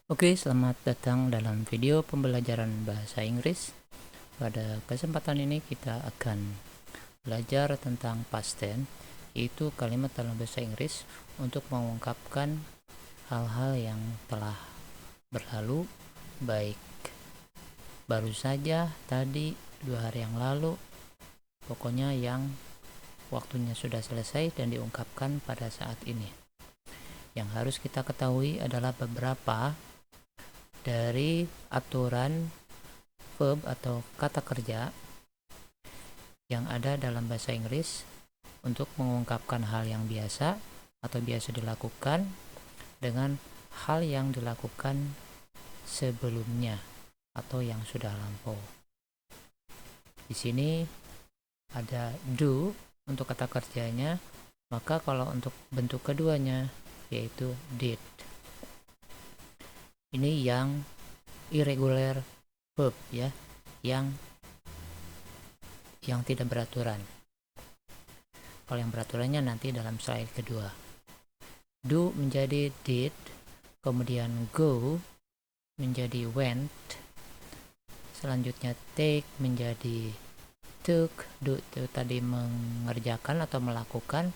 Oke, selamat datang dalam video pembelajaran bahasa Inggris. Pada kesempatan ini kita akan belajar tentang past tense, yaitu kalimat dalam bahasa Inggris untuk mengungkapkan hal-hal yang telah berlalu, baik baru saja, tadi, 2 hari yang lalu, pokoknya yang waktunya sudah selesai dan diungkapkan pada saat ini. Yang harus kita ketahui adalah beberapa dari aturan verb atau kata kerja yang ada dalam bahasa Inggris untuk mengungkapkan hal yang biasa atau biasa dilakukan dengan hal yang dilakukan sebelumnya atau yang sudah lampau. Di sini ada do untuk kata kerjanya, maka kalau untuk bentuk keduanya yaitu did. Ini yang irregular verb ya, yang tidak beraturan. Kalau yang beraturannya nanti dalam slide kedua. Do menjadi did, kemudian go menjadi went, selanjutnya take menjadi took. Do itu tadi mengerjakan atau melakukan,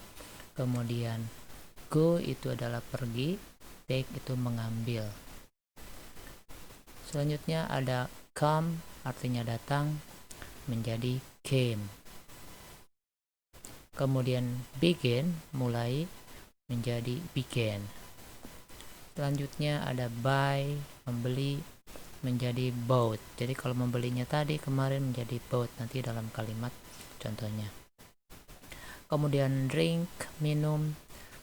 kemudian go itu adalah pergi, take itu mengambil. Selanjutnya ada come, artinya datang, menjadi came. Kemudian begin, mulai, menjadi began. Selanjutnya ada buy, membeli, menjadi bought. Jadi kalau membelinya tadi kemarin menjadi bought nanti dalam kalimat contohnya. Kemudian drink, minum,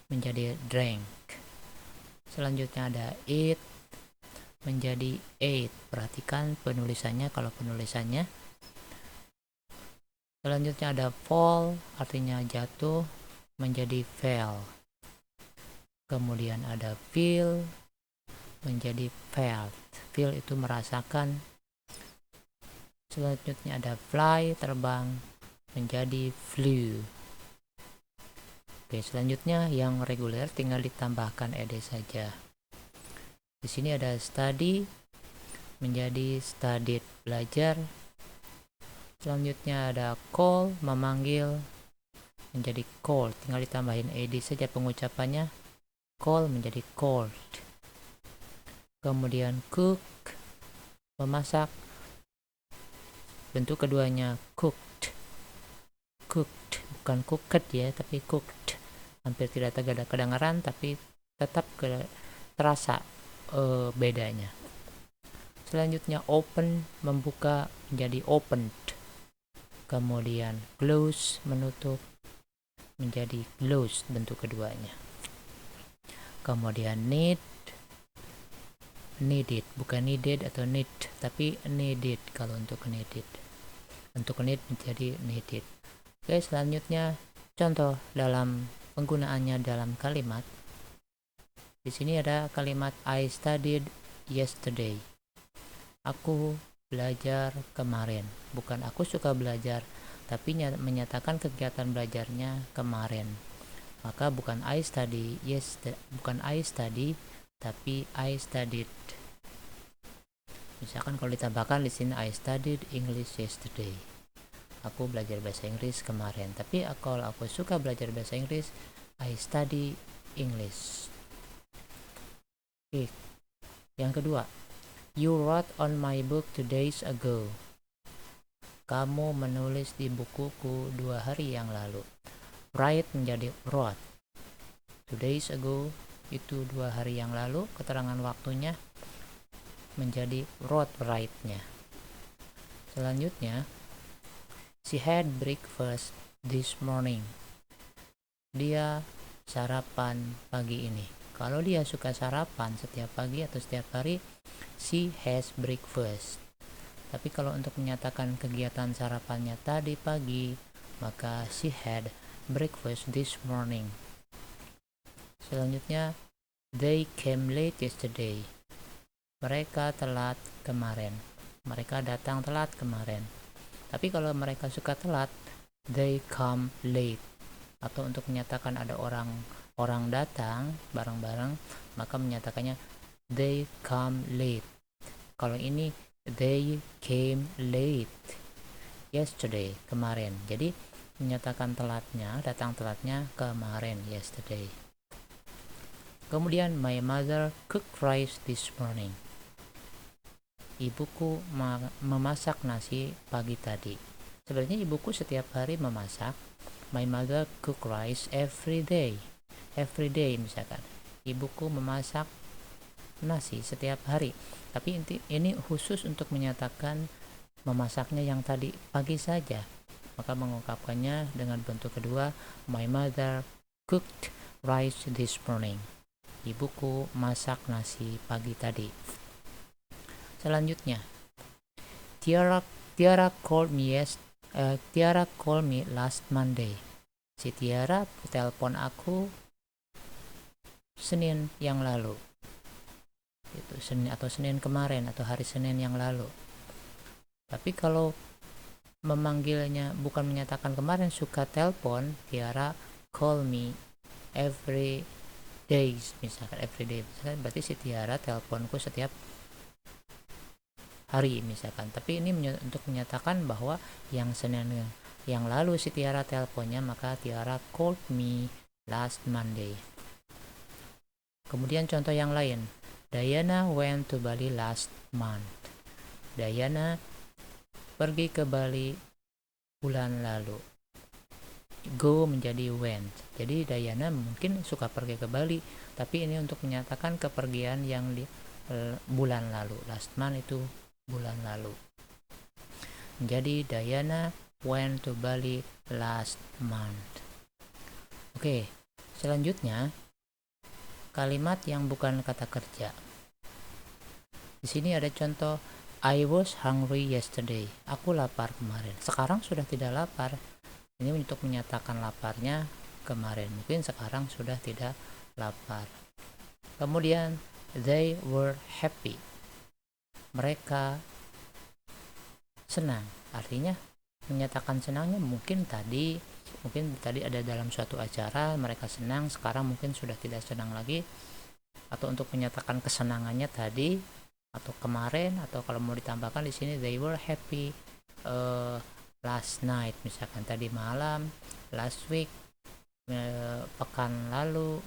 menjadi drank. Selanjutnya ada eat, menjadi ate. Perhatikan penulisannya, kalau penulisannya. Selanjutnya ada fall, artinya jatuh, menjadi fell. Kemudian ada feel, menjadi felt. Feel itu merasakan. Selanjutnya ada fly, terbang, menjadi flew. Oke, selanjutnya yang reguler tinggal ditambahkan ed saja. Di sini ada study, menjadi studied, belajar. Selanjutnya ada call, memanggil, menjadi called. Tinggal ditambahin ed saja pengucapannya. Call menjadi called. Kemudian cook, memasak. Bentuk keduanya cooked. Cooked, bukan cooked ya, tapi cooked. Hampir tidak kedengaran, tapi tetap terasa bedanya. Selanjutnya open, membuka, menjadi opened. Kemudian close, menutup, menjadi closed bentuk keduanya. Kemudian need, needed, bukan needed atau need, tapi needed kalau untuk needed. Untuk need menjadi needed. Oke, selanjutnya contoh dalam penggunaannya dalam kalimat. Di sini ada kalimat I studied yesterday. Aku belajar kemarin. Bukan aku suka belajar, tapi menyatakan kegiatan belajarnya kemarin. Maka bukan I study, bukan I study, tapi I studied. Misalkan kalau ditambahkan di sini I studied English yesterday. Aku belajar bahasa Inggris kemarin. Tapi kalau aku suka belajar bahasa Inggris, I study English. Oke. Yang kedua, you wrote on my book 2 days ago. Kamu menulis di bukuku 2 hari yang lalu. Write menjadi wrote. 2 days ago itu 2 hari yang lalu, keterangan waktunya menjadi wrote write-nya. Selanjutnya, she had breakfast this morning. Dia sarapan pagi ini. Kalau dia suka sarapan setiap pagi atau setiap hari, she has breakfast. Tapi kalau untuk menyatakan kegiatan sarapannya tadi pagi, maka she had breakfast this morning. Selanjutnya, they came late yesterday. Mereka telat kemarin. Mereka datang telat kemarin. Tapi kalau mereka suka telat, they come late. Atau untuk menyatakan ada orang datang bareng-bareng, maka menyatakannya they come late. Kalau ini they came late yesterday, kemarin. Jadi menyatakan telatnya, datang telatnya kemarin, yesterday. Kemudian my mother cooked rice this morning. Ibuku memasak nasi pagi tadi. Sebenarnya ibuku setiap hari memasak. My mother cook rice every day. Every day misalkan. Ibuku memasak nasi setiap hari. Tapi ini khusus untuk menyatakan memasaknya yang tadi pagi saja. Maka mengungkapkannya dengan bentuk kedua, my mother cooked rice this morning. Ibuku masak nasi pagi tadi. Selanjutnya, Tiara called me last Monday. Si Tiara telepon aku Senin yang lalu. Itu Senin kemarin atau hari Senin yang lalu. Tapi kalau memanggilnya bukan menyatakan kemarin, suka telepon, Tiara call me every days, misalkan every day, misalkan berarti si Tiara teleponku setiap hari misalkan. Tapi ini untuk menyatakan bahwa yang Senin yang lalu si Tiara teleponnya, maka Tiara called me last Monday. Kemudian contoh yang lain, Diana went to Bali last month. Diana pergi ke Bali bulan lalu. Go menjadi went. Jadi Diana mungkin suka pergi ke Bali, tapi ini untuk menyatakan kepergian yang di bulan lalu. Last month itu bulan lalu. Jadi Diana went to Bali last month. Oke, selanjutnya kalimat yang bukan kata kerja. Di sini ada contoh, I was hungry yesterday. Aku lapar kemarin. Sekarang sudah tidak lapar. Ini untuk menyatakan laparnya kemarin. Mungkin sekarang sudah tidak lapar. Kemudian they were happy. Mereka senang. Artinya menyatakan senangnya mungkin tadi ada dalam suatu acara mereka senang, sekarang mungkin sudah tidak senang lagi. Atau untuk menyatakan kesenangannya tadi atau kemarin, atau kalau mau ditambahkan di sini they were happy last night, misalkan tadi malam, last week, pekan lalu,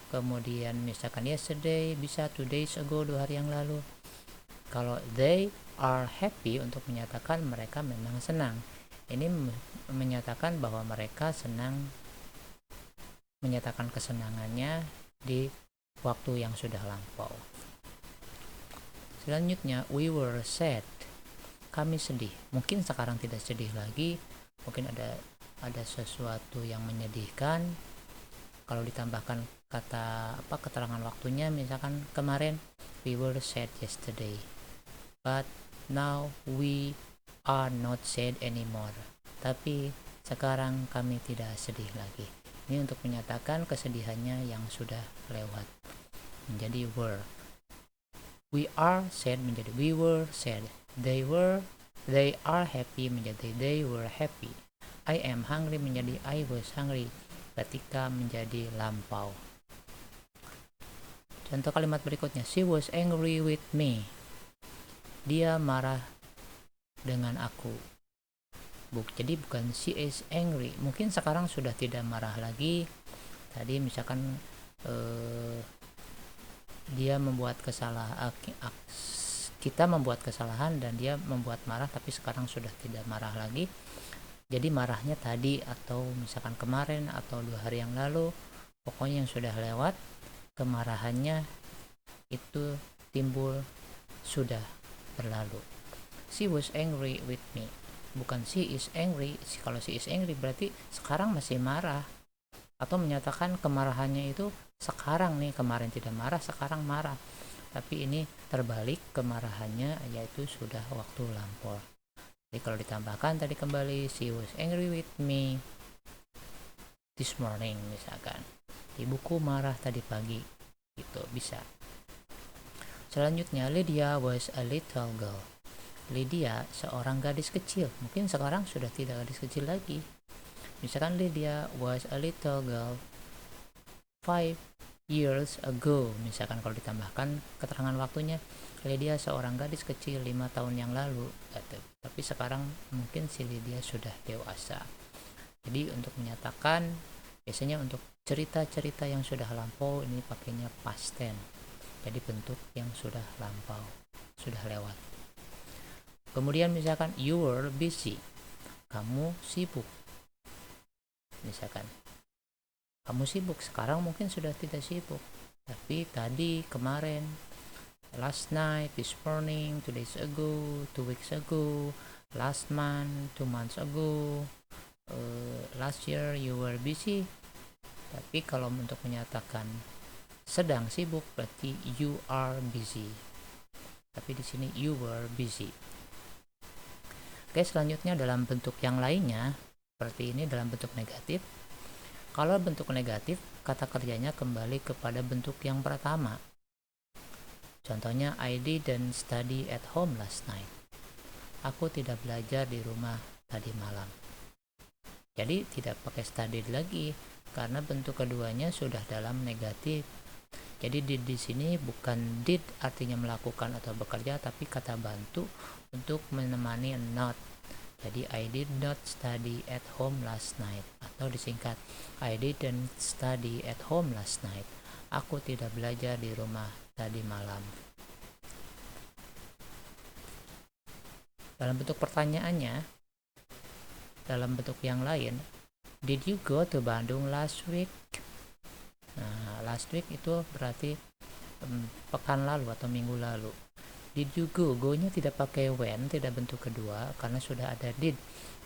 kemudian misalkan yesterday, bisa 2 days ago, 2 hari yang lalu. Kalau they are happy untuk menyatakan mereka memang senang. Ini menyatakan bahwa mereka senang, menyatakan kesenangannya di waktu yang sudah lampau. Selanjutnya, we were sad. Kami sedih. Mungkin sekarang tidak sedih lagi. Mungkin ada sesuatu yang menyedihkan. Kalau ditambahkan keterangan waktunya, misalkan kemarin we were sad yesterday, but now we are not sad anymore. Tapi sekarang kami tidak sedih lagi. Ini untuk menyatakan kesedihannya yang sudah lewat. Menjadi were. We are sad menjadi we were sad. They are happy menjadi they were happy. I am hungry menjadi I was hungry ketika menjadi lampau. Contoh kalimat berikutnya, she was angry with me. Dia marah dengan aku. Jadi bukan she is angry. Mungkin sekarang sudah tidak marah lagi. Tadi misalkan dia membuat kesalahan, kita membuat kesalahan dan dia membuat marah, tapi sekarang sudah tidak marah lagi. Jadi marahnya tadi atau misalkan kemarin atau 2 hari yang lalu, pokoknya yang sudah lewat, kemarahannya itu timbul sudah berlalu. She was angry with me. Bukan she is angry. Kalau she is angry berarti sekarang masih marah, atau menyatakan kemarahannya itu sekarang nih, kemarin tidak marah, sekarang marah. Tapi ini terbalik, kemarahannya yaitu sudah waktu lampau. Jadi kalau ditambahkan tadi kembali, she was angry with me this morning, misalkan ibuku marah tadi pagi, itu bisa. Selanjutnya, Lydia was a little girl. Lydia seorang gadis kecil. Mungkin sekarang sudah tidak gadis kecil lagi. Misalkan Lydia was a little girl 5 years ago. Misalkan kalau ditambahkan keterangan waktunya, Lydia seorang gadis kecil 5 tahun yang lalu, tapi sekarang mungkin si Lydia sudah dewasa. Jadi untuk menyatakan, biasanya untuk cerita-cerita yang sudah lampau ini pakainya past tense, jadi bentuk yang sudah lampau, sudah lewat. Kemudian misalkan you were busy, kamu sibuk. Misalkan kamu sibuk, sekarang mungkin sudah tidak sibuk, tapi tadi, kemarin, last night, this morning, 2 days ago, 2 weeks ago, last month, 2 months ago, last year you were busy. Tapi kalau untuk menyatakan sedang sibuk berarti you are busy. Tapi di sini you were busy. Oke, selanjutnya dalam bentuk yang lainnya seperti ini dalam bentuk negatif. Kalau bentuk negatif, kata kerjanya kembali kepada bentuk yang pertama. Contohnya, I didn't study at home last night. Aku tidak belajar di rumah tadi malam. Jadi tidak pakai study lagi karena bentuk keduanya sudah dalam negatif. Jadi di sini bukan did artinya melakukan atau bekerja, tapi kata bantu untuk menemani not. Jadi I did not study at home last night, atau disingkat I didn't study at home last night. Aku tidak belajar di rumah tadi malam. Dalam bentuk pertanyaannya, dalam bentuk yang lain, did you go to Bandung last week? Nah, last week itu berarti pekan lalu atau minggu lalu. Did you go? Go-nya tidak pakai when, tidak bentuk kedua karena sudah ada did.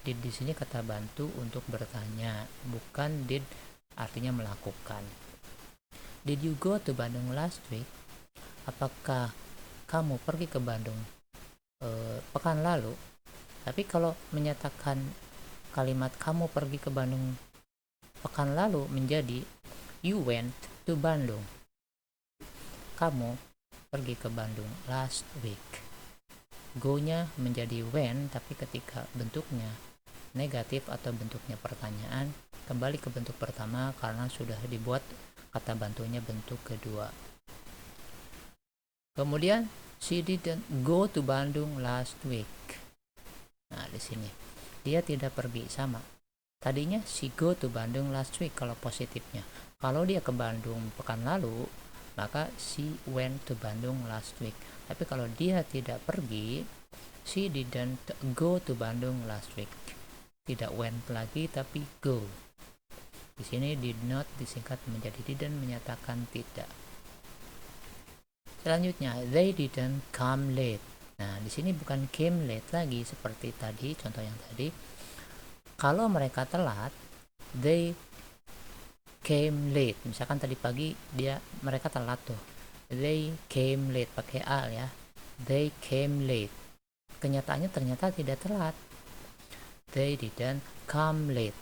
Did di sini kata bantu untuk bertanya, bukan did artinya melakukan. Did you go to Bandung last week? Apakah kamu pergi ke Bandung pekan lalu? Tapi kalau menyatakan kalimat kamu pergi ke Bandung pekan lalu menjadi you went to Bandung. Kamu pergi ke Bandung last week. Go-nya menjadi when, tapi ketika bentuknya negatif atau bentuknya pertanyaan, kembali ke bentuk pertama karena sudah dibuat kata bantunya bentuk kedua. Kemudian, she didn't go to Bandung last week. Nah, di sini dia tidak pergi, sama. Tadinya she go to Bandung last week kalau positifnya. Kalau dia ke Bandung pekan lalu, maka she went to Bandung last week. Tapi kalau dia tidak pergi, she didn't go to Bandung last week. Tidak went lagi, tapi go. Di sini did not disingkat menjadi didn't, menyatakan tidak. Selanjutnya, they didn't come late. Nah, di sini bukan came late lagi seperti tadi, contoh yang tadi. Kalau mereka telat, they came late. Misalkan tadi pagi mereka telat tuh. They came late pakai a ya. They came late. Kenyataannya ternyata tidak telat. They didn't come late.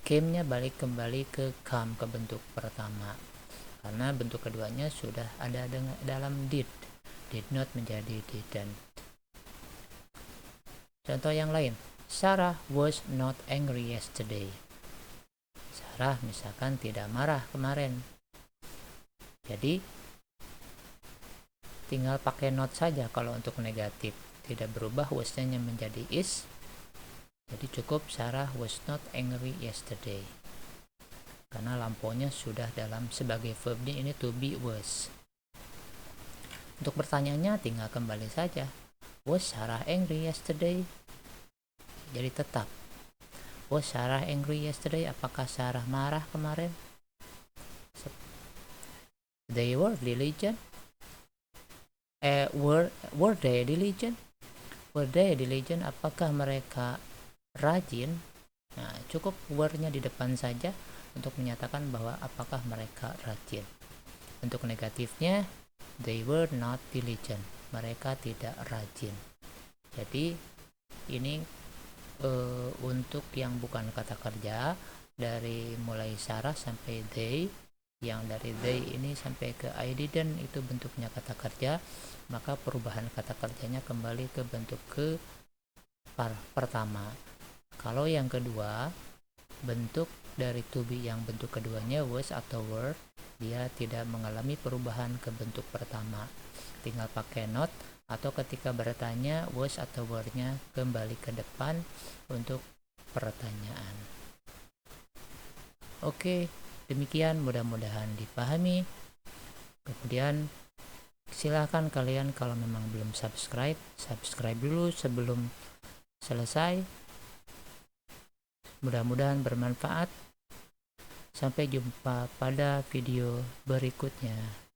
Came-nya balik kembali ke come, ke bentuk pertama. Karena bentuk keduanya sudah ada dalam did. Did not menjadi didn't. Contoh yang lain. Sarah was not angry yesterday. Sarah misalkan tidak marah kemarin. Jadi tinggal pakai not saja kalau untuk negatif. Tidak berubah was-nya menjadi is. Jadi cukup Sarah was not angry yesterday. Karena lampaunya sudah dalam sebagai verbnya ini to be was. Untuk pertanyaannya tinggal kembali saja. Was Sarah angry yesterday? Jadi tetap. Was Sarah angry yesterday? Apakah Sarah marah kemarin? They were diligent. Were they diligent? Were they diligent? Apakah mereka rajin? Nah, cukup were-nya di depan saja untuk menyatakan bahwa apakah mereka rajin. Untuk negatifnya, they were not diligent. Mereka tidak rajin. Jadi ini untuk yang bukan kata kerja, dari mulai Sarah sampai they, yang dari they ini sampai ke I didn't itu bentuknya kata kerja, maka perubahan kata kerjanya kembali ke bentuk pertama. Kalau yang kedua, bentuk dari to be yang bentuk keduanya was atau were, dia tidak mengalami perubahan ke bentuk pertama. Tinggal pakai not, atau ketika bertanya, was atau were-nya kembali ke depan untuk pertanyaan. Oke, demikian, mudah-mudahan dipahami. Kemudian silahkan kalian kalau memang belum subscribe dulu sebelum selesai. Mudah-mudahan bermanfaat. Sampai jumpa pada video berikutnya.